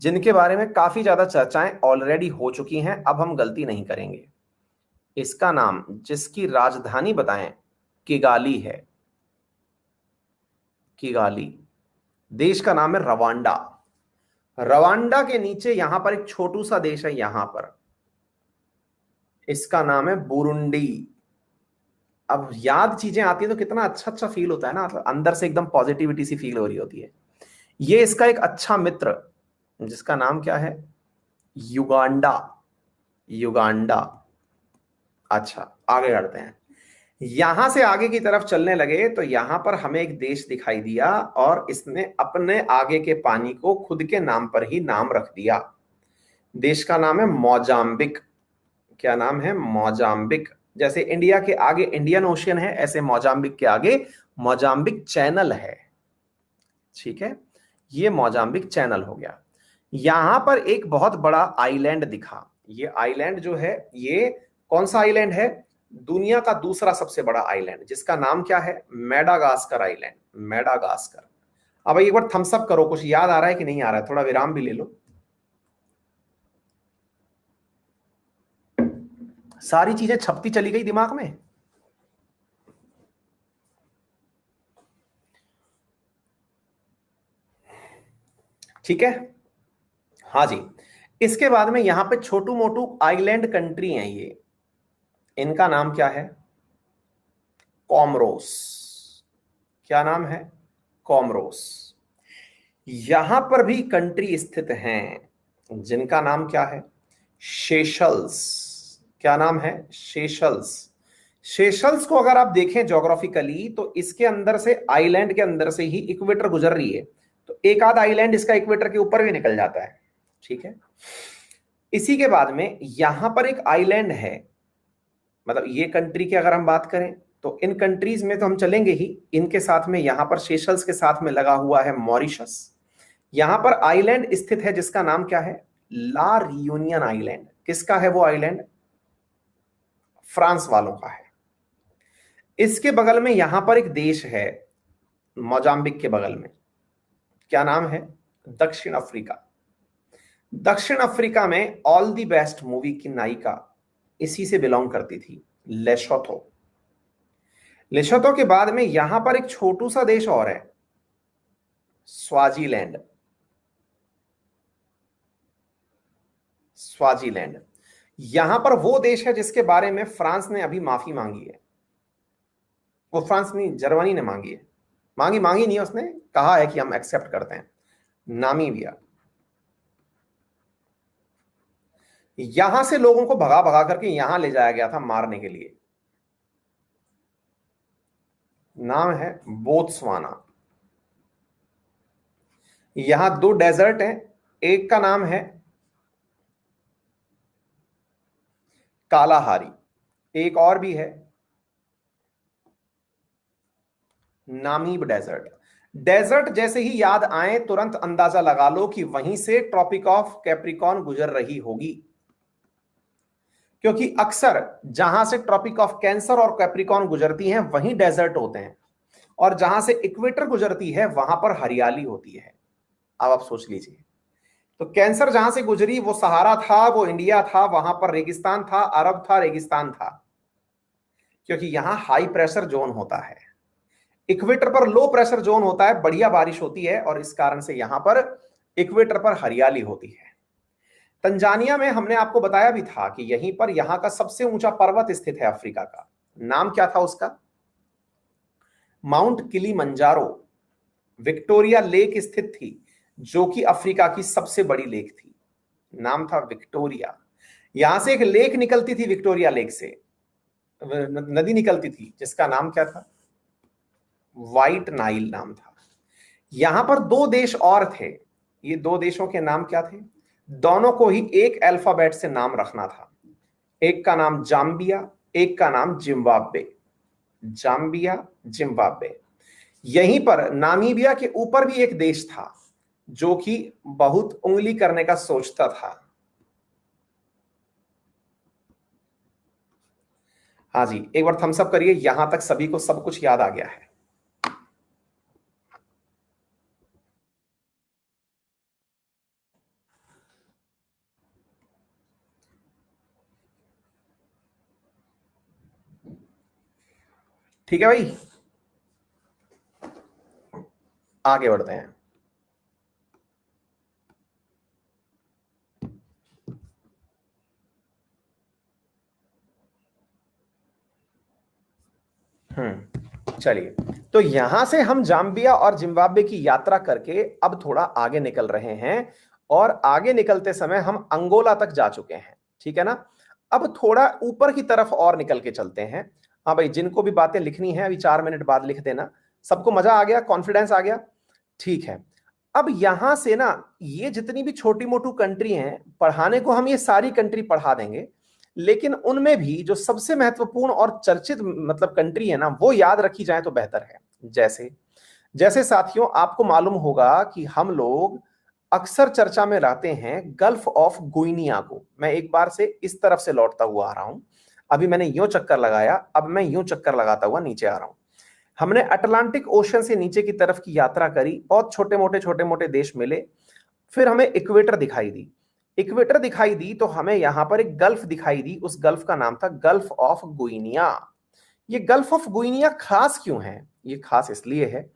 जिनके बारे में काफी ज्यादा चर्चाएं ऑलरेडी हो चुकी हैं, अब हम गलती नहीं करेंगे। इसका नाम, जिसकी राजधानी बताएं, किगाली है, किगाली। देश का नाम है रवांडा। रवांडा के नीचे यहां पर एक छोटू सा देश है, यहां पर, इसका नाम है बुरुंडी। अब याद चीजें आती है तो कितना अच्छा अच्छा फील होता है ना, मतलब अंदर से एकदम पॉजिटिविटी सी फील हो रही होती है। ये इसका एक अच्छा मित्र, जिसका नाम क्या है? Uganda, Uganda. अच्छा, आगे बढ़ते हैं। यहां से आगे की तरफ चलने लगे तो यहां पर हमें एक देश दिखाई दिया और इसने अपने आगे के पानी को खुद के नाम पर ही नाम रख दिया। देश का नाम है मोजाम्बिक। क्या नाम है? मोजाम्बिक। जैसे इंडिया के आगे इंडियन ओशियन है, ऐसे मोजाम्बिक के आगे मोजाम्बिक चैनल है, ठीक है। ये मोजाम्बिक चैनल हो गया। यहां पर एक बहुत बड़ा आइलैंड दिखा। ये आइलैंड जो है, ये कौन सा आइलैंड है? दुनिया का दूसरा सबसे बड़ा आइलैंड, जिसका नाम क्या है? Madagascar island, Madagascar. अब एक बार थम्स अप करो, कुछ याद आ रहा है कि नहीं आ रहा है? थोड़ा विराम भी ले लो। सारी चीजें छपती चली गई दिमाग में। ठीक है, हाँ जी। इसके बाद में यहां पे छोटू मोटू आइलैंड कंट्री हैं ये, इनका नाम क्या है? कॉमरोस। क्या नाम है? कॉमरोस। यहां पर भी कंट्री स्थित हैं जिनका नाम क्या है? सेशल्स। क्या नाम है? सेशल्स। सेशल्स को अगर आप देखें ज्योग्राफिकली तो इसके अंदर से, आइलैंड के अंदर से ही इक्वेटर गुजर रही है, तो एक आध आइलैंड इसका इक्वेटर के ऊपर भी निकल जाता है, ठीक है। इसी के बाद में यहां पर एक आइलैंड है, मतलब ये कंट्री की अगर हम बात करें, तो इन कंट्रीज में तो हम चलेंगे ही, इनके साथ में यहां पर सेशल्स के साथ में लगा हुआ है मॉरिशस। यहां पर आइलैंड स्थित है जिसका नाम क्या है, ला रियूनियन आइलैंड। किसका है वो आइलैंड, फ्रांस वालों का है। इसके बगल में यहां पर एक देश है मोजाम्बिक के बगल में, क्या नाम है, दक्षिण अफ्रीका। दक्षिण अफ्रीका में ऑल दी बेस्ट मूवी की नायिका इसी से बिलोंग करती थी, लेसोथो। लेसोथो के बाद में यहां पर एक छोटू सा देश और है, स्वाजीलैंड। स्वाजीलैंड यहां पर वो देश है जिसके बारे में फ्रांस ने अभी माफी मांगी है। वो फ्रांस नहीं, जर्मनी ने मांगी है। मांगी नहीं, उसने कहा है कि हम एक्सेप्ट करते हैं। नामीबिया, यहां से लोगों को भगा भगा करके यहां ले जाया गया था मारने के लिए। नाम है बोत्सवाना। यहां 2 डेजर्ट हैं, एक का नाम है कालाहारी, एक और भी है नामीब डेजर्ट। डेजर्ट जैसे ही याद आए तुरंत अंदाजा लगा लो कि वहीं से ट्रॉपिक ऑफ कैप्रिकॉर्न गुजर रही होगी, क्योंकि अक्सर जहां से ट्रॉपिक ऑफ कैंसर और कैप्रिकॉर्न गुजरती हैं वहीं डेजर्ट होते हैं, और जहां से इक्वेटर गुजरती है वहां पर हरियाली होती है। अब आप सोच लीजिए, तो कैंसर जहां से गुजरी वो सहारा था, वो इंडिया था, वहां पर रेगिस्तान था, अरब था, रेगिस्तान था, क्योंकि यहां हाई प्रेशर जोन होता है। इक्वेटर पर लो प्रेशर जोन होता है, बढ़िया बारिश होती है, और इस कारण से यहां पर इक्वेटर पर हरियाली होती है। तंजानिया में हमने आपको बताया भी था कि यहीं पर यहां का सबसे ऊंचा पर्वत स्थित है अफ्रीका का। नाम क्या था उसका, माउंट किलीमंजारो। विक्टोरिया लेक स्थित थी जो कि अफ्रीका की सबसे बड़ी लेक थी, नाम था विक्टोरिया। यहां से एक लेक निकलती थी, विक्टोरिया लेक से नदी निकलती थी जिसका नाम क्या था, व्हाइट नाइल नाम था। यहां पर 2 देश और थे, ये 2 देशों के नाम क्या थे, दोनों को ही एक अल्फाबेट से नाम रखना था। एक का नाम जाम्बिया, एक का नाम जिम्बाब्वे। Zambia, Zimbabwe. यहीं पर नामीबिया के ऊपर भी एक देश था जो कि बहुत उंगली करने का सोचता था। हाँ जी, एक बार थम्स अप करिए, यहां तक सभी को सब कुछ याद आ गया है। ठीक है भाई, आगे बढ़ते हैं। चलिए, तो यहां से हम जाम्बिया और जिम्बाब्वे की यात्रा करके अब थोड़ा आगे निकल रहे हैं, और आगे निकलते समय हम अंगोला तक जा चुके हैं, ठीक है ना। अब थोड़ा ऊपर की तरफ और निकल के चलते हैं। हाँ भाई, जिनको भी बातें लिखनी है अभी 4 मिनट बाद लिख देना। सबको मजा आ गया, कॉन्फिडेंस आ गया, ठीक है। अब यहां से ना, ये जितनी भी छोटी मोटी कंट्री हैं, पढ़ाने को हम ये सारी कंट्री पढ़ा देंगे, लेकिन उनमें भी जो सबसे महत्वपूर्ण और चर्चित मतलब कंट्री है ना, वो याद रखी जाए तो बेहतर है। जैसे जैसे साथियों, आपको मालूम होगा कि हम लोग अक्सर चर्चा में लाते हैं गल्फ ऑफ गुइनिया को। मैं एक बार से इस तरफ से लौटता हुआ आ रहा हूं, अभी मैंने यूं चक्कर लगाया, अब मैं यूं चक्कर लगाता हुआ नीचे आ रहा हूं। हमने अटलांटिक ओशन से नीचे की तरफ की यात्रा करी, बहुत छोटे मोटे देश मिले, फिर हमें इक्वेटर दिखाई दी। इक्वेटर दिखाई दी तो हमें यहां पर एक गल्फ दिखाई दी, उस गल्फ का नाम था गल्फ ऑफ गुइनिया। ये गल्फ ऑफ गुइनिया खास क्यों है, ये खास इसलिए है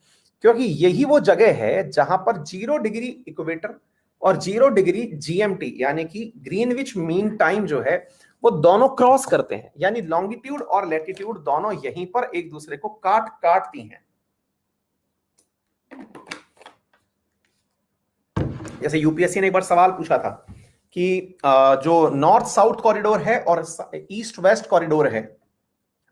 क्योंकि यही वो जगह है जहां पर 0 डिग्री इक्वेटर और 0 डिग्री जीएमटी यानी कि ग्रीनविच मीन टाइम जो है वो दोनों क्रॉस करते हैं, यानी लॉन्गिट्यूड और लैटिट्यूड दोनों यहीं पर एक दूसरे को काटती हैं। जैसे यूपीएससी ने एक बार सवाल पूछा था कि जो नॉर्थ साउथ कॉरिडोर है और ईस्ट वेस्ट कॉरिडोर है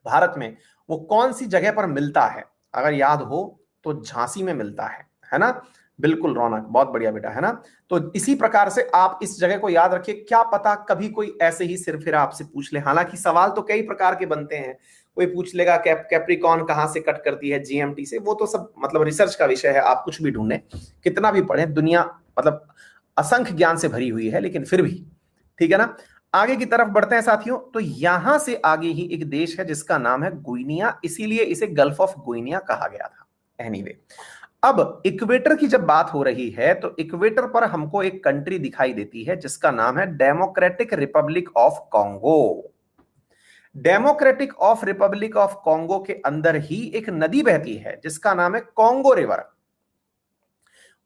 भारत में, वो कौन सी जगह पर मिलता है, अगर याद हो तो झांसी में मिलता है ना। बिल्कुल रौनक, बहुत बढ़िया बेटा, है ना। तो इसी प्रकार से आप इस जगह को याद रखिए, क्या पता कभी कोई ऐसे ही सिरफिरा आपसे पूछ ले। हालांकि सवाल तो कई प्रकार के बनते हैं, कोई पूछ लेगा कैप्रिकॉन कहाँ से कट करती है, जीएमटी से, वो तो सब मतलब रिसर्च का विषय है, आप कुछ भी ढूंढें, कितना भी पढ़ें, दुनिया मतलब असंख्य ज्ञान से भरी हुई है, लेकिन फिर भी, ठीक है ना। आगे की तरफ बढ़ते हैं साथियों, तो यहां से आगे ही एक देश है जिसका नाम है गुइनिया, इसीलिए इसे गल्फ ऑफ गुइनिया कहा गया था। एनीवे, अब इक्वेटर की जब बात हो रही है तो इक्वेटर पर हमको एक कंट्री दिखाई देती है जिसका नाम है democratic Republic of Congo. Democratic of Republic of Congo के अंदर ही एक नदी बहती है जिसका नाम है कॉन्गो रिवर।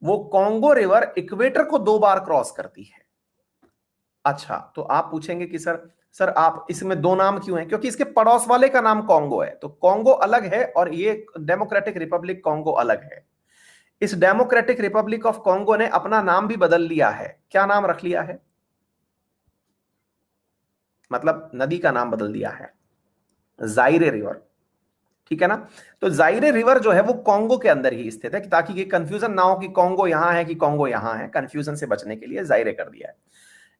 वो कॉन्गो रिवर इक्वेटर को 2 बार क्रॉस करती है। अच्छा, तो आप पूछेंगे कि सर आप इसमें 2 नाम क्यों हैं? क्योंकि इसके पड़ोस वाले का नाम कॉन्गो है, तो कॉन्गो अलग है और ये डेमोक्रेटिक रिपब्लिक कॉन्गो अलग है। इस डेमोक्रेटिक रिपब्लिक ऑफ कॉन्गो ने अपना नाम भी बदल लिया है। क्या नाम रख लिया है? मतलब नदी का नाम बदल दिया है, जाइरे रिवर, ठीक है ना। तो जाइरे रिवर जो है वो कॉन्गो के अंदर ही स्थित है, ताकि ये कंफ्यूजन ना हो कि कॉन्गो यहां है कि कॉन्गो यहां है, कंफ्यूजन से बचने के लिए जाइरे कर दिया है।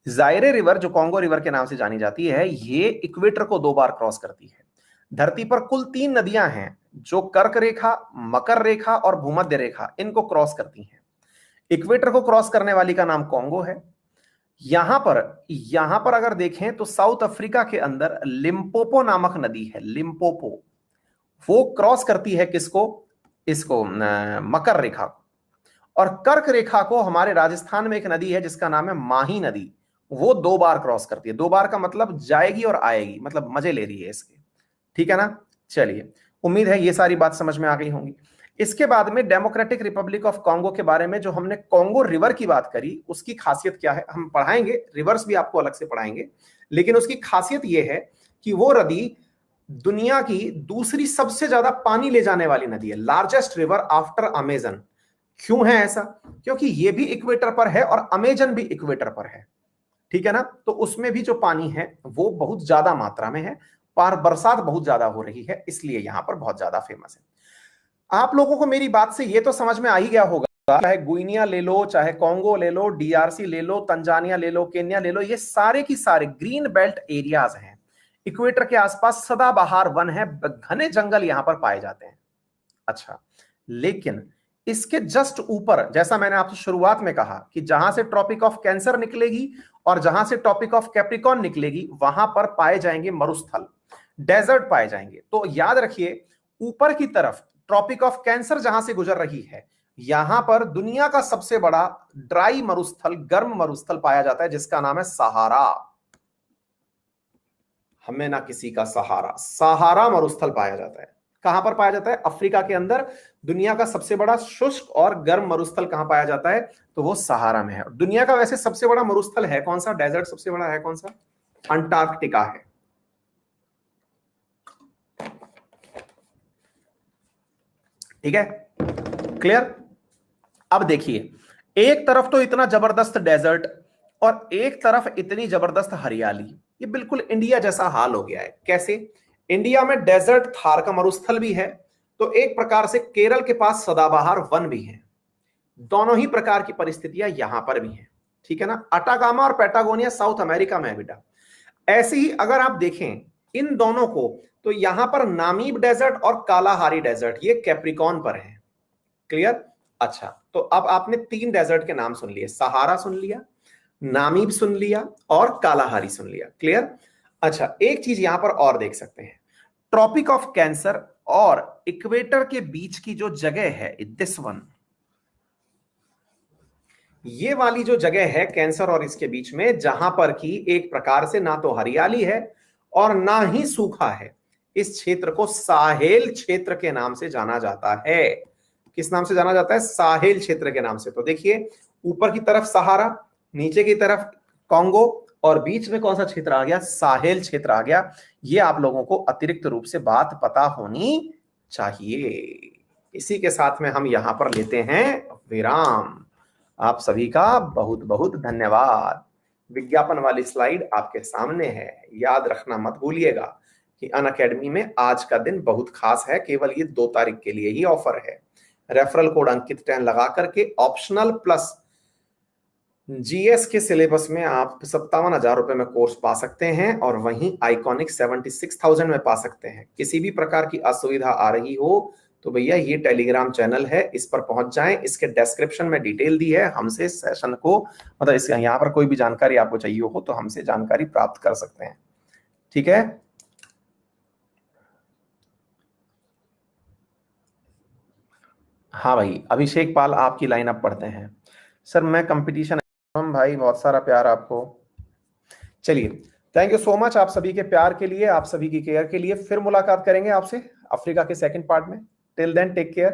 जाइरे रिवर जो कॉन्गो रिवर के नाम से जानी जाती है, ये इक्वेटर को 2 बार क्रॉस करती है। धरती पर कुल 3 नदियां हैं जो कर्क रेखा, मकर रेखा और भूमध्य रेखा, इनको क्रॉस करती हैं। इक्वेटर को क्रॉस करने वाली का नाम कॉन्गो है। यहां पर अगर देखें तो साउथ अफ्रीका के अंदर लिम्पोपो नामक नदी है, लिम्पोपो, वो क्रॉस करती है किसको? इसको मकर रेखा को। और कर्क रेखा को हमारे राजस्थान में एक नदी है जिसका नाम है माही नदी, वो 2 बार क्रॉस करती है। 2 बार का मतलब जाएगी और आएगी, मतलब मजे ले रही है इसके, ठीक है ना। चलिए, उम्मीद है ये सारी बात समझ में आ गई होंगी। इसके बाद में डेमोक्रेटिक रिपब्लिक ऑफ कॉन्गो के बारे में जो हमने कॉन्गो रिवर की बात करी, उसकी खासियत क्या है हम पढ़ाएंगे, रिवर्स भी आपको अलग से पढ़ाएंगे, लेकिन उसकी खासियत यह है कि वो नदी दुनिया की दूसरी सबसे ज्यादा पानी ले जाने वाली नदी है, लार्जेस्ट रिवर आफ्टर अमेजन। क्यों है ऐसा? क्योंकि ये भी इक्वेटर पर है और अमेजन भी इक्वेटर पर है, ठीक है ना। तो उसमें भी जो पानी है वो बहुत ज्यादा मात्रा में है, पर बरसात बहुत ज्यादा हो रही है, इसलिए यहां पर बहुत ज्यादा फेमस है। आप लोगों को मेरी बात से ये तो समझ में आ ही गया होगा, चाहे गुइनिया ले लो, चाहे कॉन्गो ले लो, डीआरसी ले लो, तंजानिया ले लो, केन्या ले लो, ये सारे की सारे ग्रीन बेल्ट एरियाज हैं। इक्वेटर के आसपास सदाबहार वन है, घने जंगल यहां पर पाए जाते हैं। अच्छा, लेकिन इसके जस्ट ऊपर, जैसा मैंने आपसे शुरुआत में कहा कि जहां से ट्रॉपिक ऑफ कैंसर निकलेगी और जहां से ट्रॉपिक ऑफ कैप्रिकॉर्न निकलेगी, वहां पर पाए जाएंगे मरुस्थल, डेजर्ट पाए जाएंगे। तो याद रखिए, ऊपर की तरफ ट्रॉपिक ऑफ कैंसर जहां से गुजर रही है, यहां पर दुनिया का सबसे बड़ा ड्राई मरुस्थल, गर्म मरुस्थल पाया जाता है जिसका नाम है सहारा। हमें ना किसी का सहारा, सहारा मरुस्थल पाया जाता है। कहां पर पाया जाता है? अफ्रीका के अंदर। दुनिया का सबसे बड़ा शुष्क और गर्म मरुस्थल कहां पाया जाता है? तो वो सहारा में है। दुनिया का वैसे सबसे बड़ा मरुस्थल है कौन सा? डेजर्ट सबसे बड़ा है कौन सा? अंटार्कटिका है, ठीक है, क्लियर। अब देखिए, एक तरफ तो इतना जबरदस्त डेजर्ट और एक तरफ इतनी जबरदस्त हरियाली, ये बिल्कुल इंडिया जैसा हाल हो गया है। कैसे? इंडिया में डेजर्ट थार का मरुस्थल भी है, तो एक प्रकार से केरल के पास सदाबहार वन भी है। दोनों ही प्रकार की परिस्थितियां यहां पर भी हैं, ठीक है ना। अटाकामा और पैटागोनिया साउथ अमेरिका में है बेटा। ऐसे ही अगर आप देखें इन दोनों को, तो यहां पर नामीब डेजर्ट और कालाहारी डेजर्ट ये कैप्रिकॉर्न पर है, क्लियर। अच्छा, तो अब आपने 3 डेजर्ट के नाम सुन लिए, सहारा सुन लिया, नामीब सुन लिया और कालाहारी सुन लिया, क्लियर। अच्छा, एक चीज यहां पर और देख सकते हैं, ट्रॉपिक ऑफ कैंसर और इक्वेटर के बीच की जो जगह है, दिस वन, ये वाली जो जगह है कैंसर और इसके बीच में, जहां पर की एक प्रकार से ना तो हरियाली है और ना ही सूखा है, इस क्षेत्र को साहेल क्षेत्र के नाम से जाना जाता है। किस नाम से जाना जाता है? साहेल क्षेत्र के नाम से। तो देखिए, ऊपर की तरफ सहारा, नीचे की तरफ कॉन्गो और बीच में कौन सा क्षेत्र आ गया? साहेल क्षेत्र आ गया। ये आप लोगों को अतिरिक्त रूप से बात पता होनी चाहिए। इसी के साथ में हम यहां पर लेते हैं विराम। आप सभी का बहुत बहुत धन्यवाद। विज्ञापन वाली स्लाइड आपके सामने है, याद रखना मत भूलिएगा कि अनअकैडमी में आज का दिन बहुत खास है, केवल ये 2 तारीख के लिए ही ऑफर है। रेफरल कोड अंकित 10 लगा करके ऑप्शनल प्लस जीएस के सिलेबस में आप 57,000 रुपए में कोर्स पा सकते हैं और वहीं आइकॉनिक 76,000 में पा सकते हैं। किसी भी प्रकार की असुविधा आ रही हो तो भैया ये टेलीग्राम चैनल है, इस पर पहुंच जाएं। इसके डिस्क्रिप्शन में डिटेल दी है। हमसे सेशन को मतलब इस यहाँ पर कोई भी जानकारी आपको चाहिए हो तो हमसे जानकारी प्राप्त कर सकते हैं। ठीक है, हाँ भाई अभिषेक पाल आपकी लाइनअप पढ़ते हैं। सर मैं कंपटीशन हम भाई, बहुत सारा प्यार आपको। चलिए, थैंक यू सो मच आप सभी के प्यार के लिए, आप सभी की केयर के लिए। फिर मुलाकात करेंगे आपसे अफ्रीका के सेकंड पार्ट में। Till then take care.